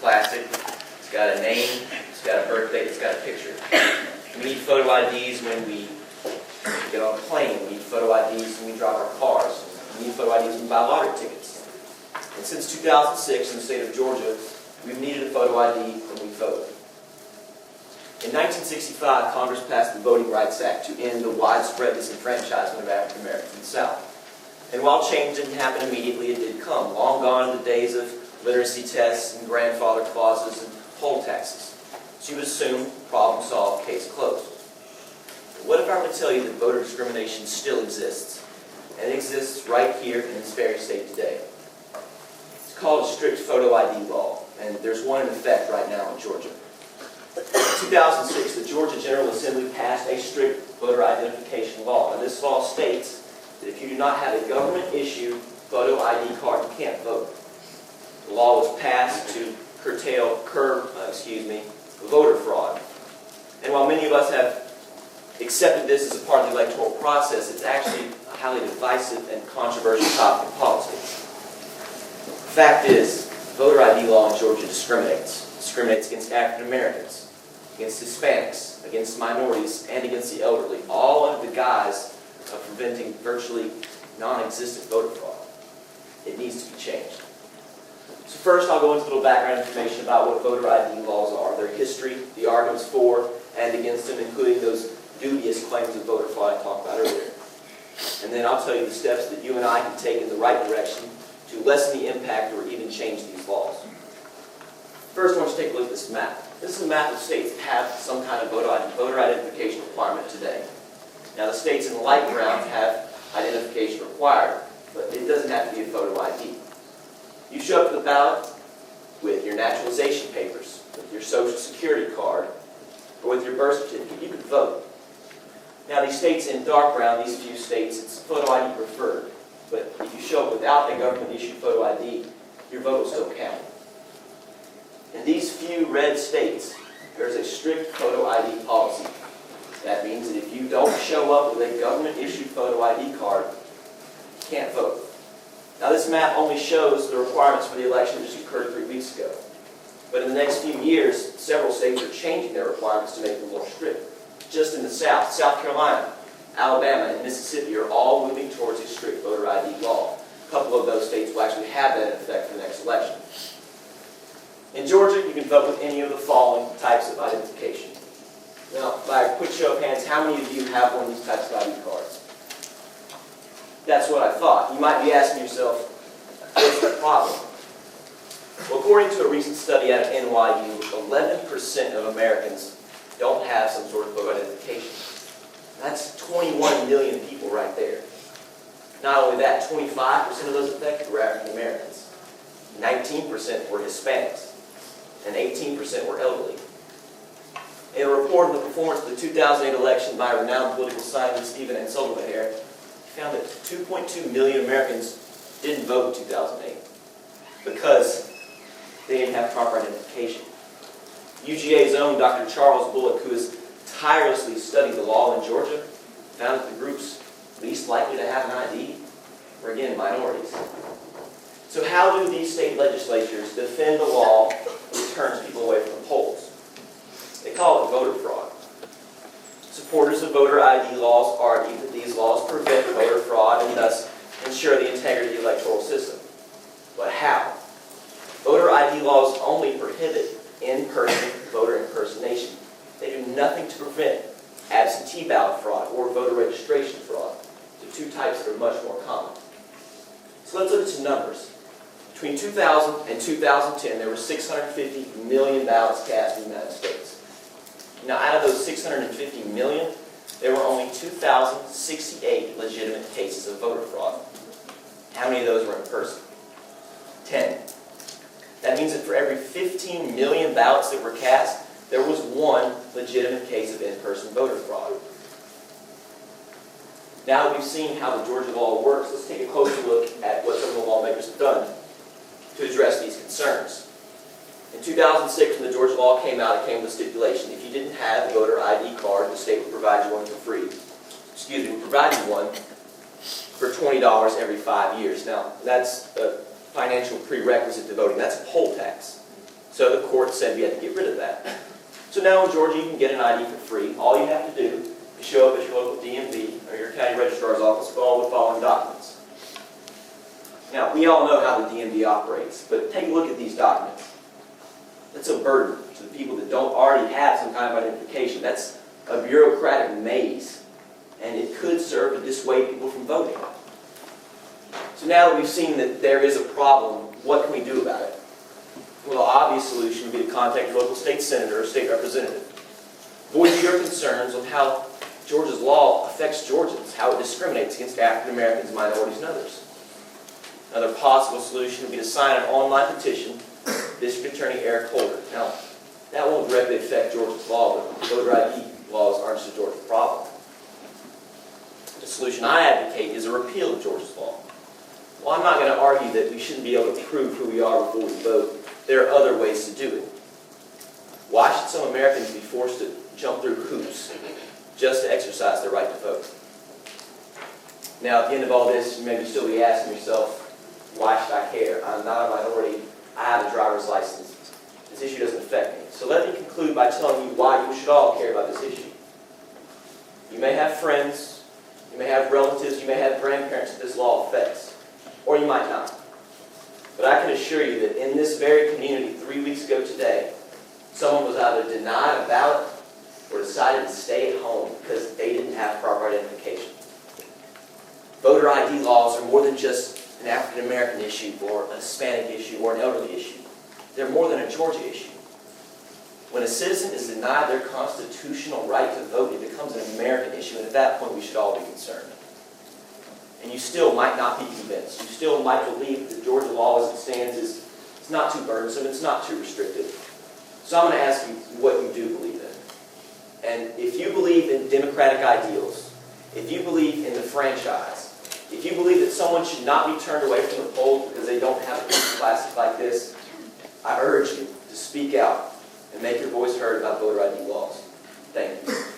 plastic. It's got a name, it's got a birth date, it's got a picture. We need photo IDs when we get on a plane. We need photo IDs when we drive our cars. We need photo IDs when we buy lottery tickets. And since 2006 in the state of Georgia, we've needed a photo ID when we vote. In 1965, Congress passed the Voting Rights Act to end the widespread disenfranchisement of African Americans in the South. And while change didn't happen immediately, it did come. Long gone are the days of literacy tests and grandfather clauses and poll taxes. So you would assume, problem solved, case closed. But what if I were to tell you that voter discrimination still exists? And it exists right here in this very state today. It's called a strict photo ID law, and there's one in effect right now in Georgia. In 2006, the Georgia General Assembly passed a strict voter identification law. And this law states that if you do not have a government-issued photo ID card, you can't vote. The law was passed to curb voter fraud. And while many of us have accepted this as a part of the electoral process, it's actually a highly divisive and controversial topic of politics. The fact is, voter ID law in Georgia discriminates. It discriminates against African Americans, against Hispanics, against minorities, and against the elderly, all under the guise of preventing virtually non-existent voter fraud. It needs to be changed. So first, I'll go into a little background information about what voter ID laws are, their history, the arguments for and against them, including those dubious claims of voter fraud I talked about earlier. And then I'll tell you the steps that you and I can take in the right direction to lessen the impact or even change these laws. First, I want you to take a look at this map. This is a map of states that have some kind of voter identification requirement today. Now, the states in light brown have identification required, but it doesn't have to be a photo ID. You show up to the ballot with your naturalization papers, with your social security card, or with your birth certificate. You can vote. Now, these states in dark brown, these few states, it's photo ID preferred. But if you show up without a government-issued photo ID, your vote will still count. In these few red states, there's a strict photo ID policy. That means that if you don't show up with a government-issued photo ID card, you can't vote. Now, this map only shows the requirements for the election that just occurred 3 weeks ago. But in the next few years, several states are changing their requirements to make them more strict. Just in the South, South Carolina, Alabama, and Mississippi are all moving towards a strict voter ID law. A couple of those states will actually have that in effect for the next election. In Georgia, you can vote with any of the following types of identification. Now, by a quick show of hands, how many of you have one of these types of ID cards? That's what I thought. You might be asking yourself, what's the problem? Well, according to a recent study out of NYU, 11% of Americans don't have some sort of voter identification. That's 21 million people right there. Not only that, 25% of those affected were African Americans, 19% were Hispanics, and 18% were elderly. In a report on the performance of the 2008 election by renowned political scientist Stephen and Solomon, found that 2.2 million Americans didn't vote in 2008 because they didn't have proper identification. UGA's own Dr. Charles Bullock, who has tirelessly studied the law in Georgia, found that the groups least likely to have an ID were, again, minorities. So how do these state legislatures defend a law that turns people away from the polls? They call it voter fraud. Supporters of voter ID laws argue that these laws prevent voter fraud and thus ensure the integrity of the electoral system. But how? Voter ID laws only prohibit in-person voter impersonation. They do nothing to prevent absentee ballot fraud or voter registration fraud, the two types that are much more common. So let's look at some numbers. Between 2000 and 2010, there were 650 million ballots cast in the United States. Now, out of those 650 million, there were only 2,068 legitimate cases of voter fraud. How many of those were in person? 10. That means that for every 15 million ballots that were cast, there was one legitimate case of in-person voter fraud. Now that we've seen how the Georgia law works, let's take a closer look at what some of the lawmakers have done to address these concerns. In 2006, when the Georgia law came out, it came with a stipulation. If you didn't have a voter ID card, the state would provide you one for free. Would provide you one for $20 every 5 years. Now, that's a financial prerequisite to voting. That's a poll tax. So the court said we had to get rid of that. So now in Georgia, you can get an ID for free. All you have to do is show up at your local DMV or your county registrar's office with all the following documents. Now, we all know how the DMV operates, but take a look at these documents. That's a burden to the people that don't already have some kind of identification. That's a bureaucratic maze, and it could serve to dissuade people from voting. So now that we've seen that there is a problem, what can we do about it? Well, the obvious solution would be to contact your local state senator or state representative. Voice your concerns on how Georgia's law affects Georgians, how it discriminates against African Americans, minorities, and others. Another possible solution would be to sign an online petition, District Attorney Eric Holder. Now, that won't directly affect Georgia's law, but voter ID laws aren't just a Georgia problem. The solution I advocate is a repeal of Georgia's law. Well, I'm not going to argue that we shouldn't be able to prove who we are before we vote. There are other ways to do it. Why should some Americans be forced to jump through hoops just to exercise their right to vote? Now, at the end of all this, you may still be asking yourself, why should I care? I'm not a minority. I have a driver's license. This issue doesn't affect me. So let me conclude by telling you why you should all care about this issue. You may have friends, you may have relatives, you may have grandparents that this law affects, or you might not. But I can assure you that in this very community 3 weeks ago today, someone was either denied a ballot or decided to stay at home because they didn't have proper identification. Voter ID laws are more than just an African American issue or a Hispanic issue or an elderly issue. They're more than a Georgia issue. When a citizen is denied their constitutional right to vote, it becomes an American issue, and at that point we should all be concerned. And you still might not be convinced. You still might believe that Georgia law as it stands is not too burdensome, it's not too restrictive. So I'm going to ask you what you do believe in. And if you believe in democratic ideals, if you believe in the franchise, if you believe that someone should not be turned away from the polls because they don't have a piece of plastic like this, I urge you to speak out and make your voice heard about voter ID laws. Thank you.